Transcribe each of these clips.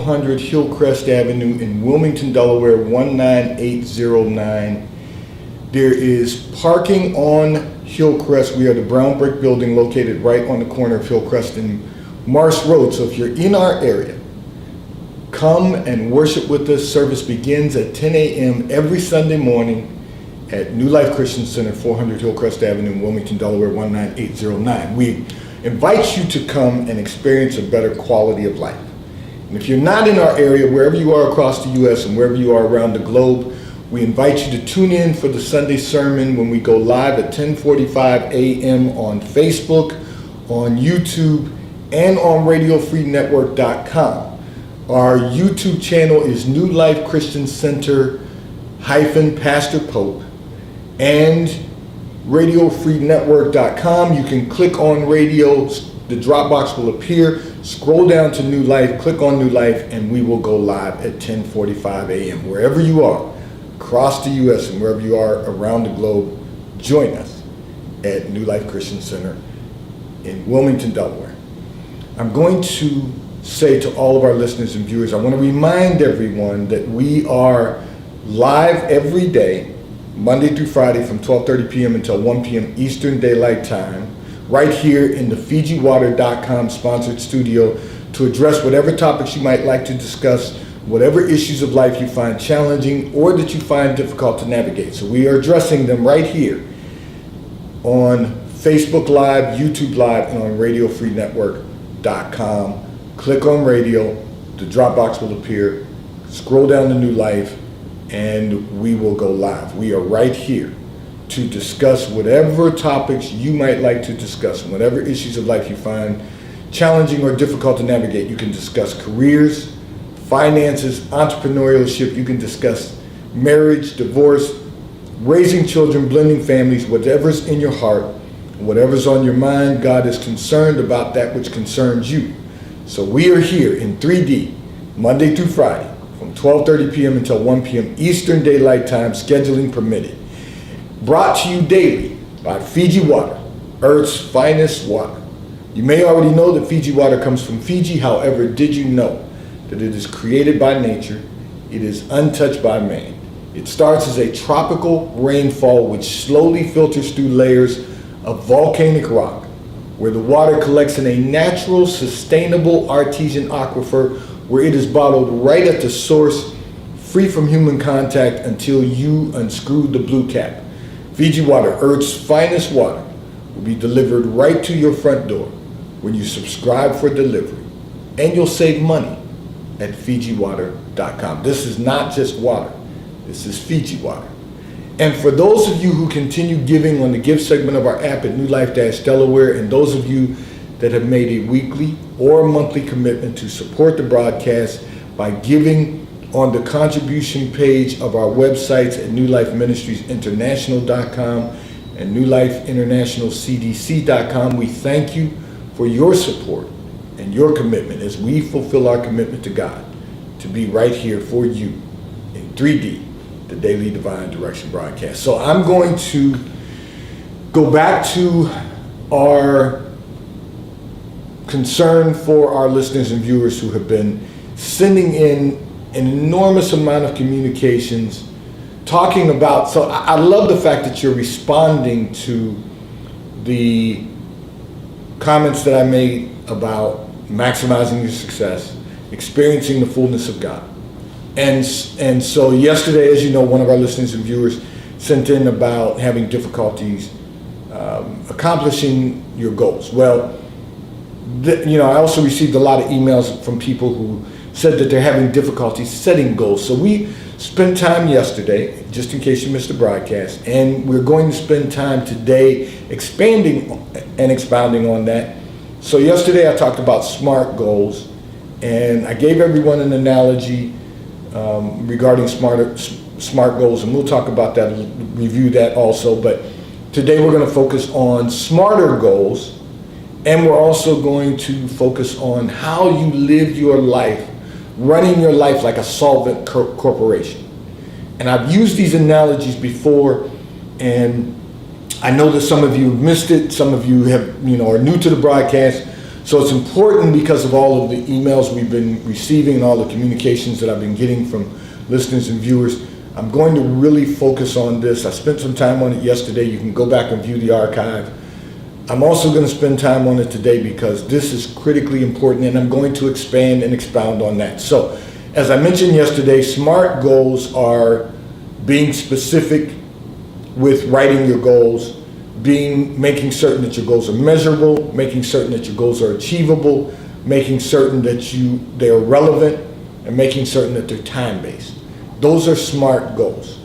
1200 Hillcrest Avenue in Wilmington, Delaware, 19809. There is parking on Hillcrest. We are the brown brick building located right on the corner of Hillcrest and Marsh Road. So if you're in our area, come and worship with us. Service begins at 10 a.m. every Sunday morning at New Life Christian Center, 400 Hillcrest Avenue, Wilmington, Delaware, 19809. We invite you to come and experience a better quality of life. And if you're not in our area, wherever you are across the U.S. and wherever you are around the globe, we invite you to tune in for the Sunday sermon when we go live at 10:45 a.m. on Facebook, on YouTube, and on RadioFreeNetwork.com. Our YouTube channel is New Life Christian Center Pastor Pope, and RadioFreeNetwork.com. You can click on radio, the drop box will appear, scroll down to New Life, click on New Life, and we will go live at 10:45 a.m. Wherever you are, across the U.S. and wherever you are around the globe, join us at New Life Christian Center in Wilmington, Delaware. I'm going to say to all of our listeners and viewers, I want to remind everyone that we are live every day, Monday through Friday from 12:30 p.m. until 1 p.m. Eastern Daylight Time, right here in the FijiWater.com sponsored studio to address whatever topics you might like to discuss, whatever issues of life you find challenging or that you find difficult to navigate. So we are addressing them right here on Facebook Live, YouTube Live, and on RadioFreeNetwork.com. Click on radio, the drop box will appear, scroll down to New Life, and we will go live. We are right here to discuss whatever topics you might like to discuss, and whatever issues of life you find challenging or difficult to navigate. You can discuss careers, finances, entrepreneurship. You can discuss marriage, divorce, raising children, blending families, whatever's in your heart, whatever's on your mind. God is concerned about that which concerns you. So we are here in 3D, Monday through Friday, from 12:30 p.m. until 1 p.m. Eastern Daylight Time, scheduling permitted. Brought to you daily by Fiji Water, Earth's finest water. You may already know that Fiji Water comes from Fiji. However, did you know that it is created by nature? It is untouched by man. It starts as a tropical rainfall which slowly filters through layers of volcanic rock, where the water collects in a natural, sustainable artesian aquifer where it is bottled right at the source, free from human contact until you unscrew the blue cap. Fiji Water, Earth's finest water, will be delivered right to your front door when you subscribe for delivery. And you'll save money at FijiWater.com. This is not just water. This is Fiji Water. And for those of you who continue giving on the gift segment of our app at New Life-Delaware, and those of you that have made a weekly or monthly commitment to support the broadcast by giving on the contribution page of our websites at NewLifeMinistriesInternational.com and NewLifeInternationalCDC.com, we thank you for your support and your commitment as we fulfill our commitment to God to be right here for you in 3D, the Daily Divine Direction broadcast. So I'm going to go back to our concern for our listeners and viewers who have been sending in an enormous amount of communications talking about, so I love the fact that you're responding to the comments that I made about maximizing your success, experiencing the fullness of God. And so yesterday, as you know, one of our listeners and viewers sent in about having difficulties accomplishing your goals. Well, I also received a lot of emails from people who said that they're having difficulty setting goals. So we spent time yesterday, just in case you missed the broadcast, and we're going to spend time today expanding and expounding on that. So yesterday I talked about SMART goals, and I gave everyone an analogy regarding SMART goals, and we'll talk about that, review that also. But today we're going to focus on smarter goals, and we're also going to focus on how you live your life, running your life like a solvent corporation. And I've used these analogies before, and I know that some of you have missed it, some of you have, are new to the broadcast. So it's important because of all of the emails we've been receiving and all the communications that I've been getting from listeners and viewers. I'm going to really focus on this. I spent some time on it yesterday. You can go back and view the archive. I'm also going to spend time on it today because this is critically important, and I'm going to expand and expound on that. So, as I mentioned yesterday, SMART goals are being specific with writing your goals, making certain that your goals are measurable, making certain that your goals are achievable, making certain that they're relevant, and making certain that they're time-based. Those are SMART goals.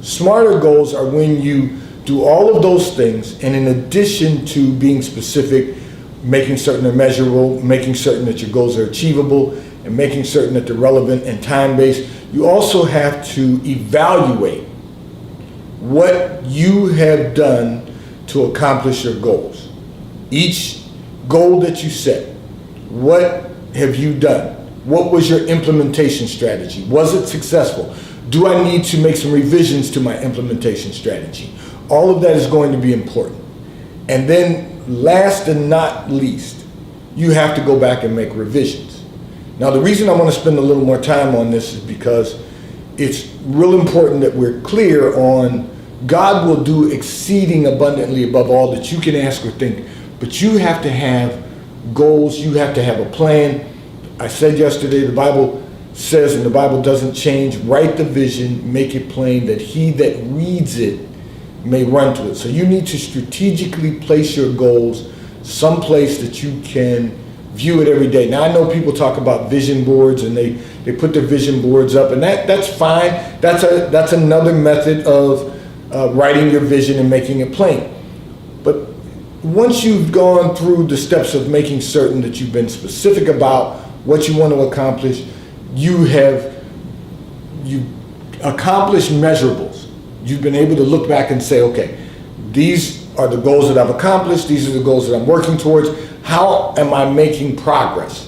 Smarter goals are when you do all of those things, and in addition to being specific, making certain they're measurable, making certain that your goals are achievable, and making certain that they're relevant and time-based, you also have to evaluate what you have done to accomplish your goals. Each goal that you set, what have you done? What was your implementation strategy? Was it successful? Do I need to make some revisions to my implementation strategy? All of that is going to be important. And then last and not least, you have to go back and make revisions. Now, the reason I want to spend a little more time on this is because it's real important that we're clear on God will do exceeding abundantly above all that you can ask or think, but you have to have goals, you have to have a plan. I said yesterday, the Bible says, and the Bible doesn't change, write the vision, make it plain, that he that reads it may run to it. So you need to strategically place your goals someplace that you can view it every day. Now, I know people talk about vision boards, and they put their vision boards up, and that's fine. That's another method of writing your vision and making it plain. But once you've gone through the steps of making certain that you've been specific about what you want to accomplish, you've accomplished measurables. You've been able to look back and say, okay, these are the goals that I've accomplished. These are the goals that I'm working towards. How am I making progress?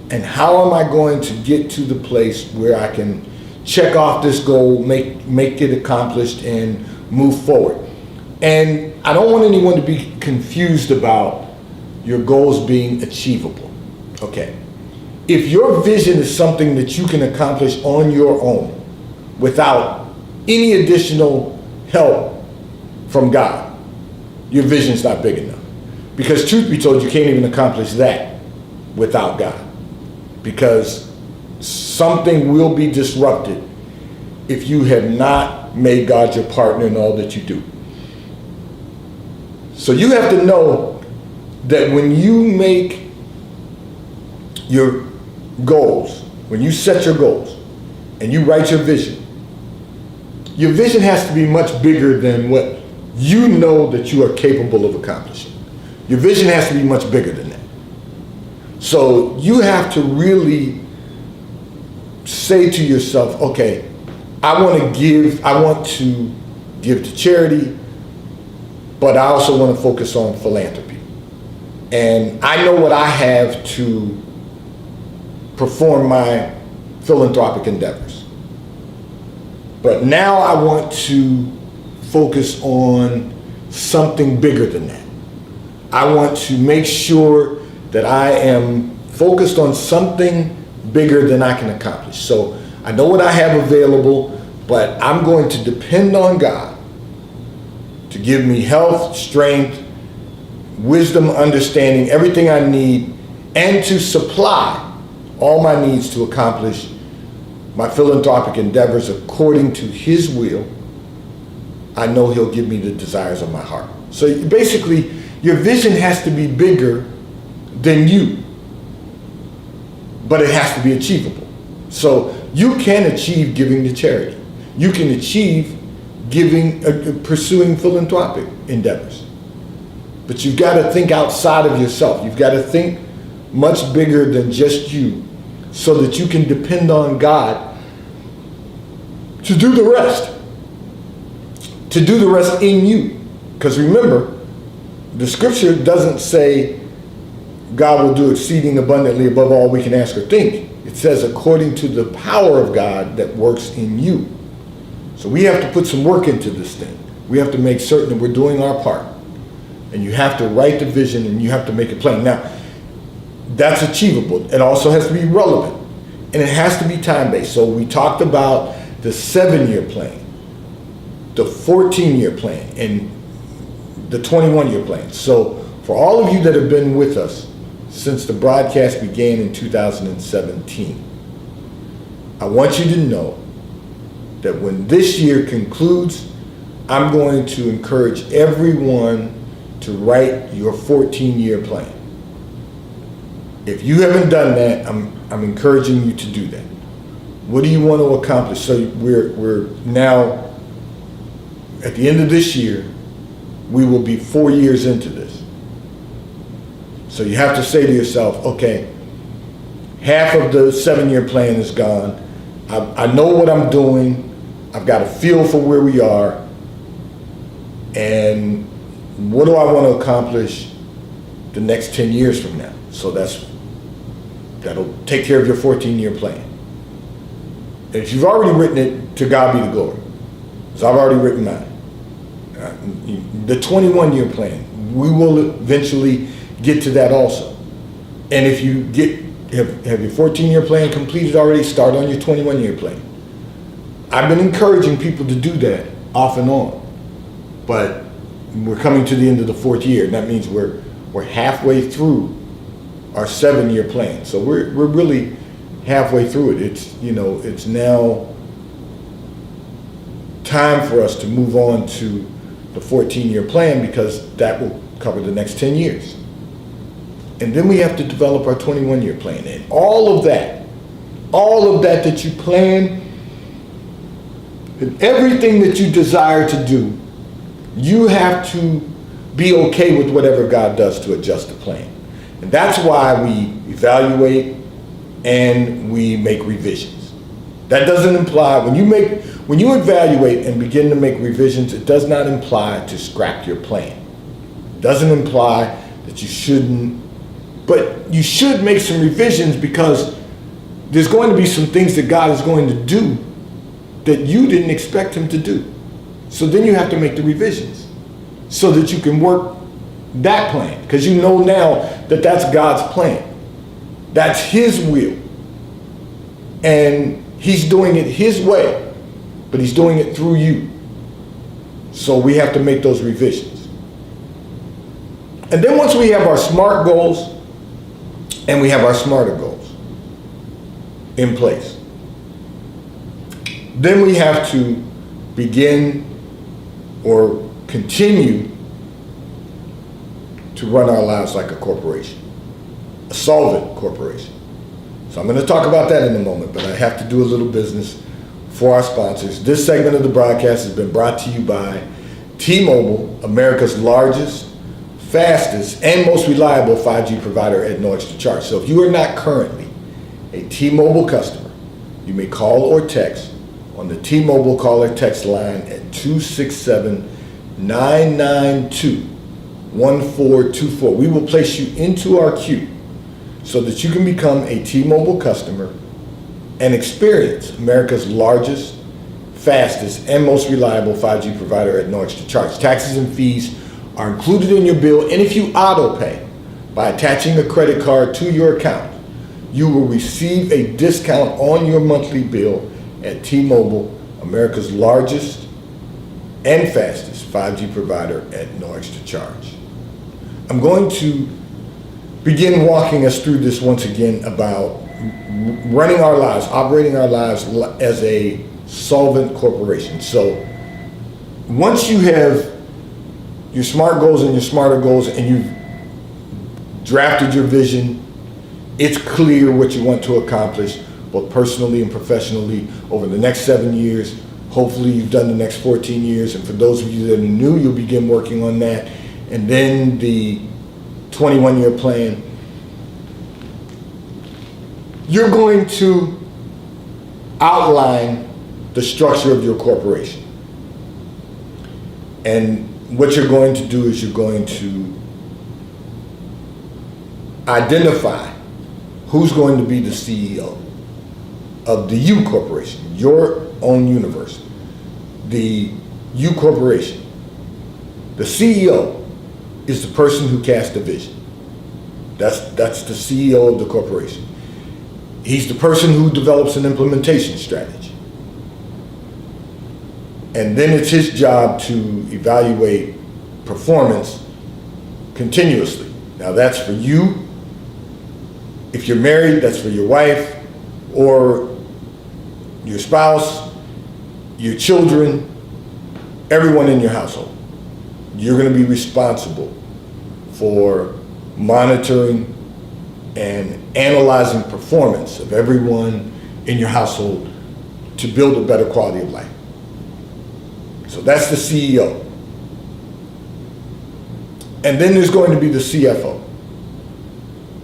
And how am I going to get to the place where I can check off this goal, make it accomplished, and move forward? And I don't want anyone to be confused about your goals being achievable. Okay. If your vision is something that you can accomplish on your own without any additional help from God, your vision's not big enough. Because truth be told, you can't even accomplish that without God. Because something will be disrupted if you have not made God your partner in all that you do. So you have to know that when you make your goals, when you set your goals and you write your vision has to be much bigger than what you know that you are capable of accomplishing. Your vision has to be much bigger than that. So you have to really say to yourself, okay, I want to give to charity, but I also want to focus on philanthropy. And I know what I have to perform my philanthropic endeavors. But now I want to focus on something bigger than that. I want to make sure that I am focused on something bigger than I can accomplish. So I know what I have available, but I'm going to depend on God to give me health, strength, wisdom, understanding, everything I need, and to supply all my needs to accomplish my philanthropic endeavors according to his will. I know he'll give me the desires of my heart. So basically, your vision has to be bigger than you, but it has to be achievable. So you can achieve giving to charity. You can achieve pursuing philanthropic endeavors. But you've got to think outside of yourself. You've got to think much bigger than just you, so that you can depend on God to do the rest. To do the rest in you. Because remember, the scripture doesn't say God will do exceeding abundantly above all we can ask or think. It says according to the power of God that works in you. So we have to put some work into this thing. We have to make certain that we're doing our part. And you have to write the vision and you have to make it plain. Now, that's achievable. It also has to be relevant, and it has to be time-based. So we talked about the 7-year plan, the 14-year plan, and the 21-year plan. So for all of you that have been with us since the broadcast began in 2017, I want you to know that when this year concludes, I'm going to encourage everyone to write your 14-year plan. If you haven't done that, I'm encouraging you to do that. What do you want to accomplish? So we're now at the end of this year, we will be 4 years into this. So you have to say to yourself, okay, half of the 7-year plan is gone. I know what I'm doing. I've got a feel for where we are. And what do I want to accomplish the next 10 years from now? So that'll take care of your 14-year plan. And if you've already written it, to God be the glory. Because I've already written mine. The 21-year plan, we will eventually get to that also. And if you have your 14-year plan completed already, start on your 21-year plan. I've been encouraging people to do that off and on. But we're coming to the end of the 4th year, and that means we're halfway through our 7-year plan. So we're really halfway through it. It's now time for us to move on to the 14-year plan, because that will cover the next 10 years. And then we have to develop our 21-year plan. And all of that that you plan, and everything that you desire to do, you have to be okay with whatever God does to adjust the plan. And that's why we evaluate and we make revisions. That doesn't imply, when you evaluate and begin to make revisions, it does not imply to scrap your plan. It doesn't imply that you shouldn't, but you should make some revisions, because there's going to be some things that God is going to do that you didn't expect him to do. So then you have to make the revisions so that you can work that plan, because you know now that that's God's plan. That's his will. And he's doing it his way, but he's doing it through you. So we have to make those revisions. And then once we have our SMART goals and we have our SMARTer goals in place, then we have to begin or continue to run our lives like a corporation, a solvent corporation. So I'm going to talk about that in a moment, but I have to do a little business for our sponsors. This segment of the broadcast has been brought to you by T-Mobile, America's largest, fastest, and most reliable 5G provider at no extra charge. So if you are not currently a T-Mobile customer, you may call or text on the T-Mobile call or text line at 267-992-1424. We will place you into our queue so that you can become a T-Mobile customer and experience America's largest, fastest, and most reliable 5G provider at no extra charge. Taxes and fees are included in your bill, and if you auto pay by attaching a credit card to your account, you will receive a discount on your monthly bill at T-Mobile, America's largest and fastest 5G provider at no extra charge. I'm going to begin walking us through this once again about running our lives, operating our lives as a solvent corporation. So once you have your SMART goals and your SMARTer goals and you've drafted your vision, it's clear what you want to accomplish both personally and professionally over the next 7 years. Hopefully you've done the next 14 years, and for those of you that are new, you'll begin working on that. And then the 21-year plan. You're going to outline the structure of your corporation. And what you're going to do is you're going to identify who's going to be the CEO of the U Corporation, your own universe, the U Corporation. The CEO is the person who casts the vision. That's the CEO of the corporation. He's the person who develops an implementation strategy. And then it's his job to evaluate performance continuously. Now that's for you. If you're married, that's for your wife or your spouse, your children, everyone in your household. You're going to be responsible for monitoring and analyzing performance of everyone in your household to build a better quality of life. So that's the CEO. And then there's going to be the CFO.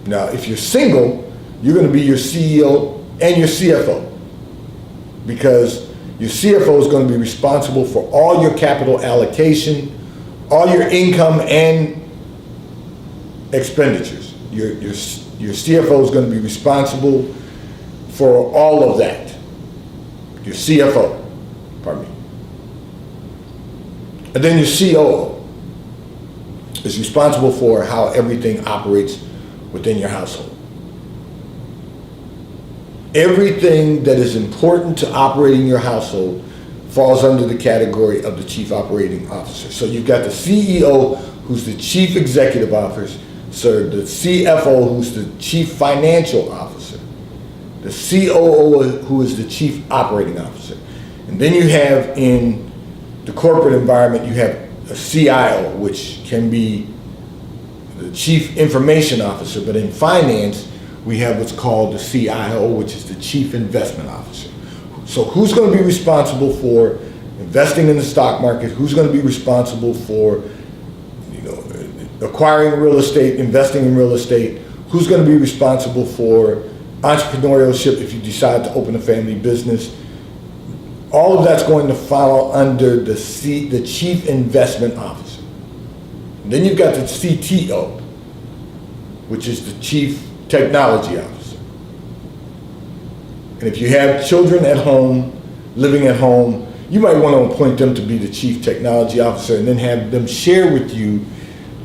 Now, if you're single, you're going to be your CEO and your CFO, because your CFO is going to be responsible for all your capital allocation, all your income and expenditures. Your CFO is going to be responsible for all of that. Your CFO, pardon me. And then your COO is responsible for how everything operates within your household. Everything that is important to operating your household falls under the category of the Chief Operating Officer. So you've got the CEO, who's the Chief Executive Officer, the CFO, who's the Chief Financial Officer, the COO, who is the Chief Operating Officer. And then you have, in the corporate environment, you have a CIO, which can be the Chief Information Officer, but in finance, we have what's called the CIO, which is the Chief Investment Officer. So who's going to be responsible for investing in the stock market? Who's going to be responsible for, acquiring real estate, investing in real estate? Who's going to be responsible for entrepreneurship if you decide to open a family business? All of that's going to fall under the Chief Investment Officer. And then you've got the CTO, which is the Chief Technology Officer. And if you have children at home, living at home, you might want to appoint them to be the Chief Technology Officer and then have them share with you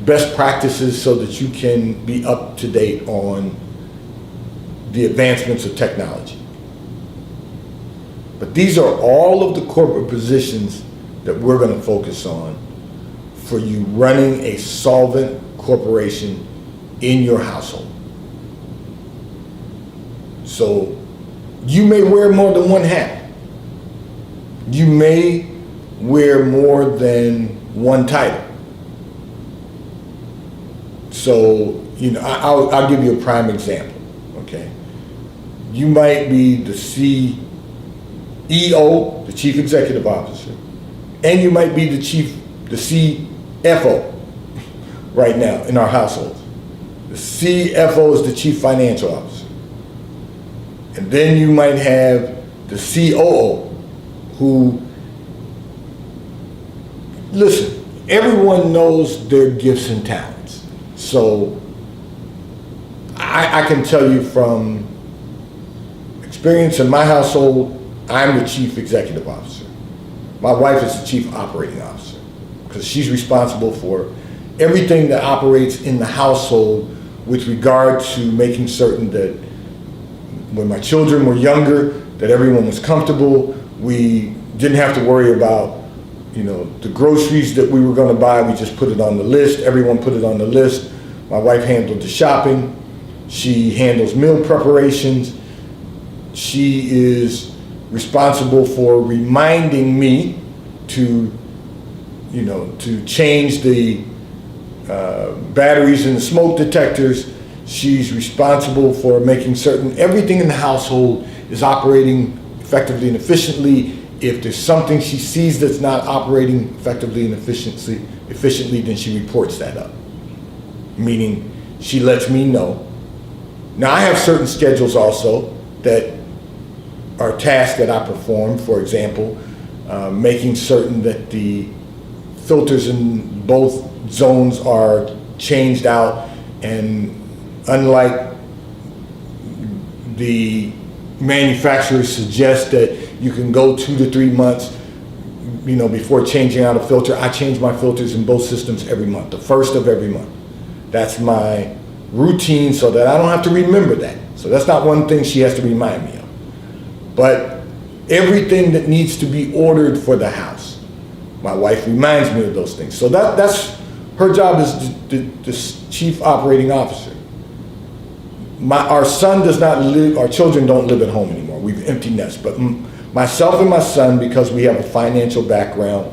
best practices so that you can be up to date on the advancements of technology. But these are all of the corporate positions that we're going to focus on for you running a solvent corporation in your household. So you may wear more than one hat. You may wear more than one title. So, I'll give you a prime example, okay? You might be the CEO, the Chief Executive Officer, and you might be the CFO right now in our household. The CFO is the Chief Financial Officer. And then you might have the COO, who, listen, everyone knows their gifts and talents. So I can tell you from experience in my household, I'm the Chief Executive Officer. My wife is the Chief Operating Officer, because she's responsible for everything that operates in the household with regard to making certain that when my children were younger, that everyone was comfortable. We didn't have to worry about, the groceries that we were going to buy. We just put it on the list. Everyone put it on the list. My wife handled the shopping. She handles meal preparations. She is responsible for reminding me to change the batteries in the smoke detectors. She's responsible for making certain everything in the household is operating effectively and efficiently. If there's something she sees that's not operating effectively and efficiently, then she reports that up. Meaning she lets me know. Now I have certain schedules also that are tasks that I perform. For example, making certain that the filters in both zones are changed out, and unlike the manufacturers suggest that you can go 2 to 3 months, before changing out a filter, I change my filters in both systems every month, the first of every month. That's my routine so that I don't have to remember that. So that's not one thing she has to remind me of. But everything that needs to be ordered for the house, my wife reminds me of those things. So that's her job as the chief operating officer. Our son does not live, our children don't live at home anymore. We've empty nest. But myself and my son, because we have a financial background,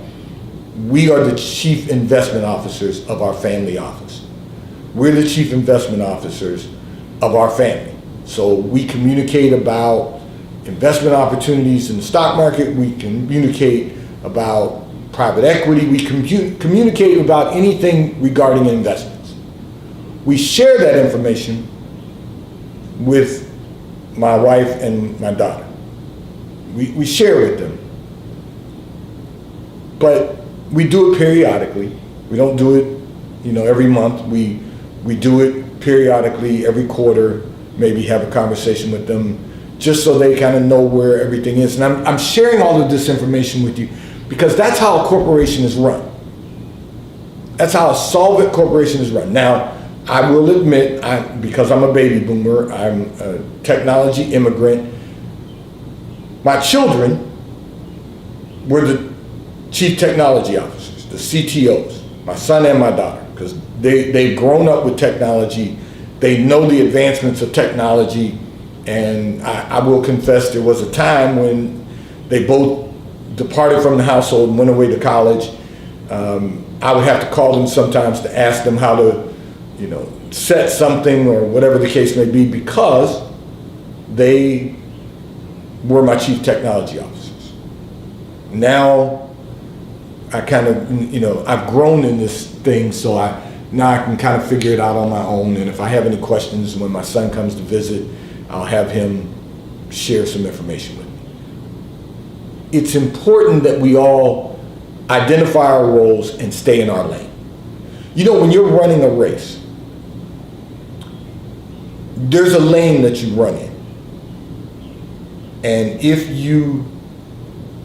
we are the chief investment officers of our family office. We're the chief investment officers of our family. So we communicate about investment opportunities in the stock market. We communicate about private equity. We communicate about anything regarding investments. We share that information with my wife and my daughter. We share with them. But we do it periodically. We don't do it, every month. We do it periodically, every quarter, maybe have a conversation with them, just so they kind of know where everything is. And I'm sharing all of this information with you because that's how a corporation is run. That's how a solvent corporation is run. Now, I will admit, because I'm a baby boomer, I'm a technology immigrant. My children were the chief technology officers, the CTOs, my son and my daughter, because they've grown up with technology. They know the advancements of technology. And I will confess, there was a time when they both departed from the household and went away to college. I would have to call them sometimes to ask them how to, set something or whatever the case may be, because they were my chief technology officers. Now I kind of, I've grown in this thing, so now I can kind of figure it out on my own. And if I have any questions when my son comes to visit, I'll have him share some information with me. It's important that we all identify our roles and stay in our lane. When you're running a race, there's a lane that you run in. And if you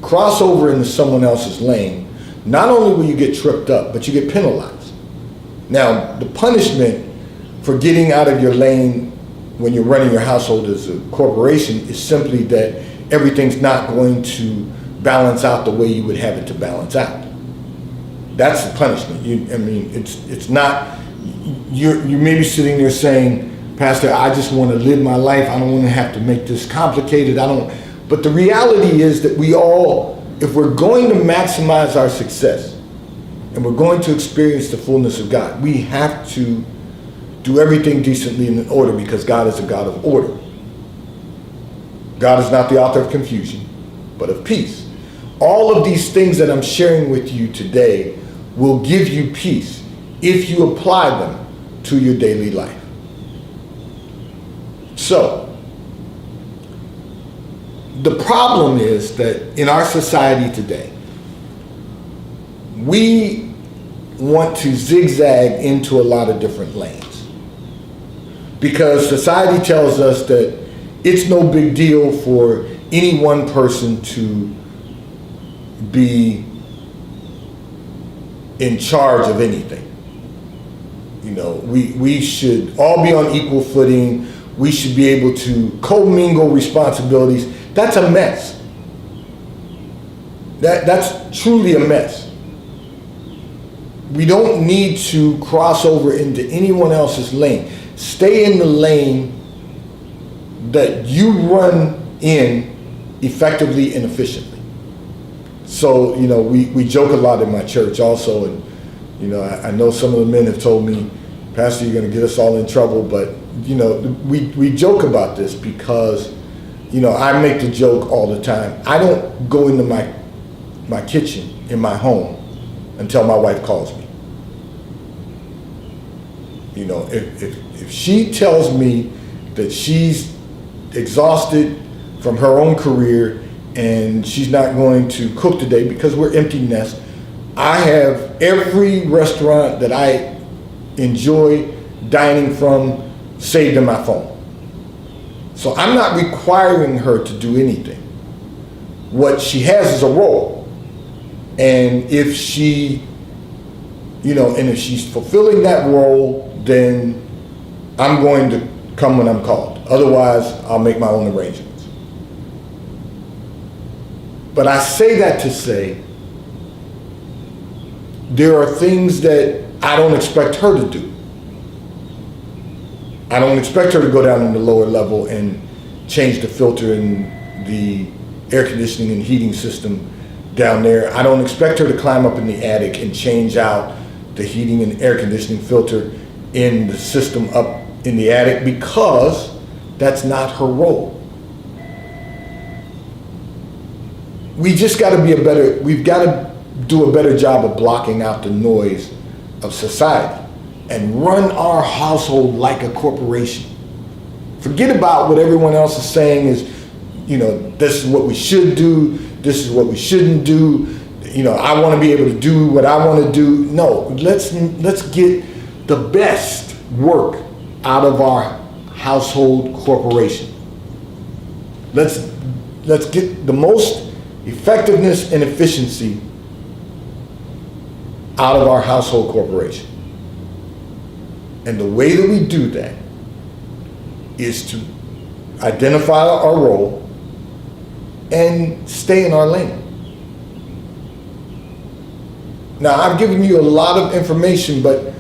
cross over into someone else's lane, not only will you get tripped up, but you get penalized. Now, the punishment for getting out of your lane when you're running your household as a corporation is simply that everything's not going to balance out the way you would have it to balance out. That's the punishment. It's not, you may be sitting there saying, Pastor, I just want to live my life. I don't want to have to make this complicated. But the reality is that we all, if we're going to maximize our success and we're going to experience the fullness of God, we have to do everything decently and in order, because God is a God of order. God is not the author of confusion, but of peace. All of these things that I'm sharing with you today will give you peace if you apply them to your daily life. So, the problem is that in our society today, we want to zigzag into a lot of different lanes, because society tells us that it's no big deal for any one person to be in charge of anything. We should all be on equal footing. We should be able to commingle responsibilities. That's a mess. That's truly a mess. We don't need to cross over into anyone else's lane. Stay in the lane that you run in effectively and efficiently. So, we joke a lot in my church also, and, I know some of the men have told me, Pastor, you're going to get us all in trouble, but, we joke about this because, I make the joke all the time. I don't go into my kitchen in my home until my wife calls me. If she tells me that she's exhausted from her own career and she's not going to cook today because we're empty nest, I have every restaurant that I enjoy dining from saved in my phone. So I'm not requiring her to do anything. What she has is a role. And if she, and if she's fulfilling that role, then I'm going to come when I'm called. Otherwise, I'll make my own arrangements. But I say that to say there are things that I don't expect her to do. I don't expect her to go down in the lower level and change the filter in the air conditioning and heating system down there. I don't expect her to climb up in the attic and change out the heating and air conditioning filter in the system up in the attic, because that's not her role. We just got to we've got to do a better job of blocking out the noise of society and run our household like a corporation. Forget about what everyone else is saying is, this is what we should do, this is what we shouldn't do. I want to be able to do what I want to do. No, let's get the best work out of our household corporation. Let's get the most effectiveness and efficiency out of our household corporation. And the way that we do that is to identify our role and stay in our lane. Now, I've given you a lot of information, but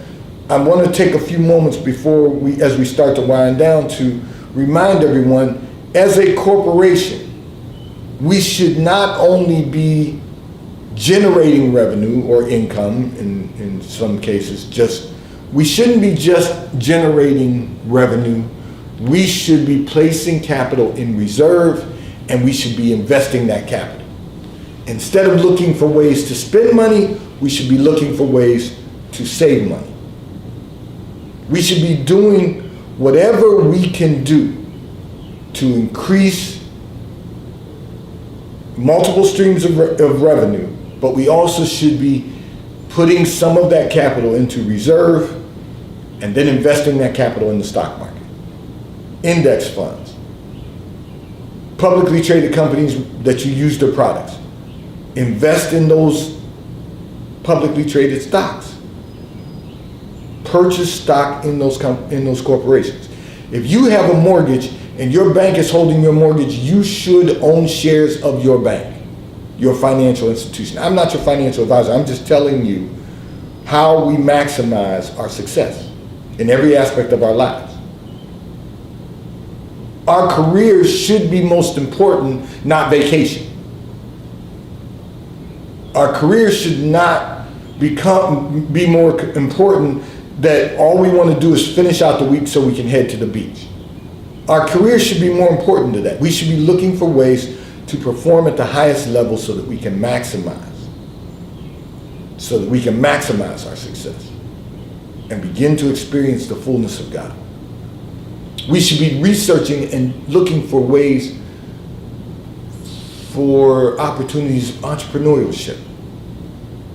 I want to take a few moments as we start to wind down, to remind everyone, as a corporation, we should not only be generating revenue or income in some cases, we shouldn't be just generating revenue. We should be placing capital in reserve, and we should be investing that capital. Instead of looking for ways to spend money, we should be looking for ways to save money. We should be doing whatever we can do to increase multiple streams of revenue, but we also should be putting some of that capital into reserve and then investing that capital in the stock market, index funds, publicly traded companies that you use their products. Invest in those publicly traded stocks. Purchase stock in those corporations. If you have a mortgage and your bank is holding your mortgage, you should own shares of your bank, your financial institution. I'm not your financial advisor. I'm just telling you how we maximize our success in every aspect of our lives. Our careers should be most important, not vacation. Our careers should not be more important that all we want to do is finish out the week so we can head to the beach. Our careers should be more important to that. We should be looking for ways to perform at the highest level so that we can maximize our success and begin to experience the fullness of God. We should be researching and looking for ways for opportunities of entrepreneurship.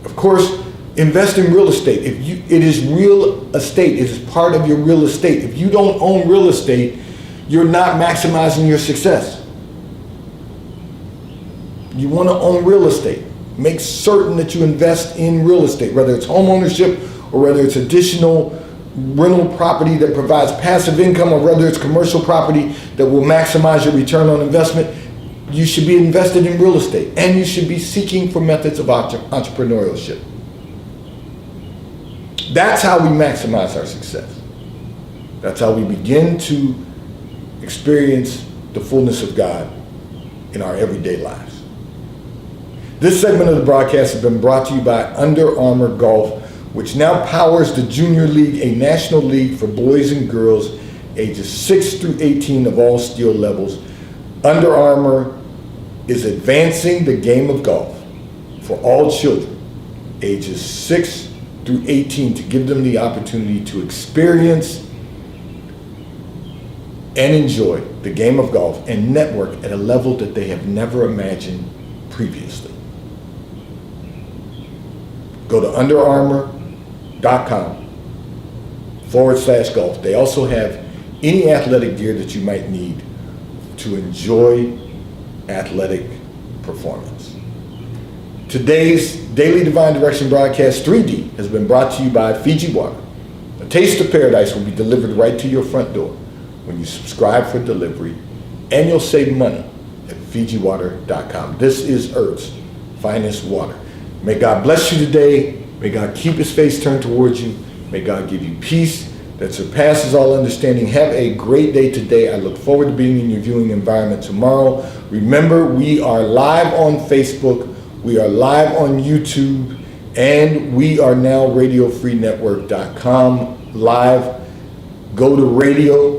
Of course, invest in real estate. It is real estate. It is part of your real estate. If you don't own real estate, you're not maximizing your success. You want to own real estate. Make certain that you invest in real estate, whether it's home ownership or whether it's additional rental property that provides passive income, or whether it's commercial property that will maximize your return on investment. You should be invested in real estate, and you should be seeking for methods of entrepreneurship. That's how we maximize our success. That's how we begin to experience the fullness of God in our everyday lives. This segment of the broadcast has been brought to you by Under Armour Golf, which now powers the Junior League, a national league for boys and girls ages 6 through 18 of all skill levels. Under Armour is advancing the game of golf for all children ages 6 through 18 to give them the opportunity to experience and enjoy the game of golf and network at a level that they have never imagined previously. Go to underarmour.com/golf. They also have any athletic gear that you might need to enjoy athletic performance. Today's Daily Divine Direction broadcast 3D has been brought to you by Fiji Water, a Taste of Paradise will be delivered right to your front door when you subscribe for delivery, and you'll save money at FijiWater.com. This is Earth's finest water. May God bless you today. May God keep his face turned towards you. May God give you peace that surpasses all understanding. Have a great day today. I look forward to being in your viewing environment tomorrow. Remember, we are live on Facebook. We are live on YouTube. And we are now RadioFreeNetwork.com live. Go to radio